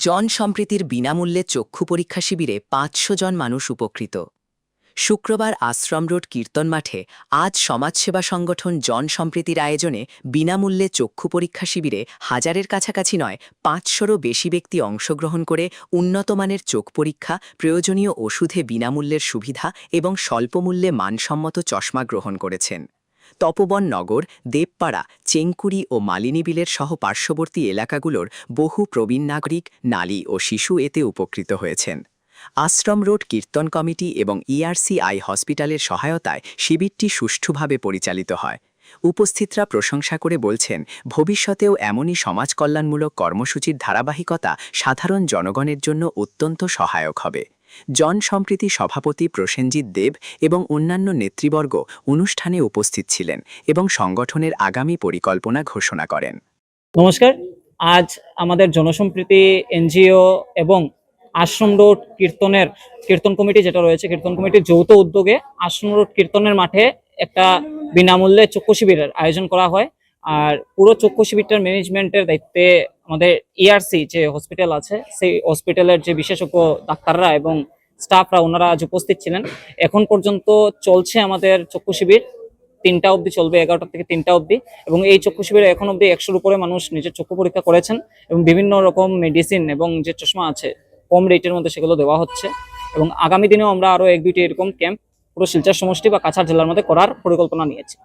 জনসম্প্রীতির বিনামূল্যে চক্ষু পরীক্ষা শিবিরে ৫০০ জন মানুষ উপকৃত। শুক্রবার আশ্রম রোড কীর্তন মাঠে আজ সমাজসেবা সংগঠন জনসম্প্রীতির আয়োজনে বিনামূল্যে চক্ষু পরীক্ষা শিবিরে হাজারের কাছাকাছি নয় ৫০০রও বেশি ব্যক্তি অংশগ্রহণ করে উন্নতমানের চোখ পরীক্ষা, প্রয়োজনীয় ওষুধে বিনামূল্যের সুবিধা এবং স্বল্পমূল্যে মানসম্মত চশমা গ্রহণ করেছেন। তপবন নগর, দেবপাড়া, চেংকুরি ও মালিনীবিলের সহ পার্শ্ববর্তী এলাকাগুলোর বহু প্রবীণ নাগরিক, নারী ও শিশু এতে উপকৃত হয়েছেন। আশ্রম রোড কীর্তন কমিটি এবং আই হসপিটালের সহায়তায় শিবিরটি সুষ্ঠুভাবে পরিচালিত হয়। উপস্থিতরা প্রশংসা করে বলছেন, ভবিষ্যতেও এমনই সমাজ কল্যাণমূলক কর্মসূচির ধারাবাহিকতা সাধারণ জনগণের জন্য অত্যন্ত সহায়ক হবে। জনসম্প্রীতি সভাপতি প্রসেনজিৎ দেব এবং অন্যান্য নেতৃবর্গ অনুষ্ঠানে উপস্থিত ছিলেন এবং সংগঠনের আগামী পরিকল্পনা ঘোষণা করেন। নমস্কার। আজ আমাদের জনসম্প্রীতি এনজিও এবং আশ্রম রোড কীর্তন কমিটি যেটা রয়েছে, কীর্তন কমিটির যৌথ উদ্যোগে আশ্রম রোড কীর্তনের মাঠে একটা বিনামূল্যে চক্ষু শিবিরের আয়োজন করা হয়। আর পুরো চক্ষু শিবিরটার ম্যানেজমেন্টের দায়িত্বে আমাদের যে হসপিটাল আছে, সেই হসপিটালের যে বিশেষজ্ঞ ডাক্তাররা এবং স্টাফরা ওনারা আজ উপস্থিত ছিলেন। এখন পর্যন্ত চলছে আমাদের চক্ষু শিবির, 3টা অবধি চলবে, 11টা থেকে 3টা অবধি। এবং এই চক্ষু শিবিরে এখন অবধি 100-র উপরে মানুষ নিজের চক্ষু পরীক্ষা করেছেন এবং বিভিন্ন রকম মেডিসিন এবং যে চশমা আছে কম রেটের মধ্যে সেগুলো দেওয়া হচ্ছে। এবং আগামী দিনেও আমরা আরো 1-2টি এরকম ক্যাম্প পুরো শিলচর সমষ্টি বা কাছাড় জেলার মধ্যে করার পরিকল্পনা নিয়েছি।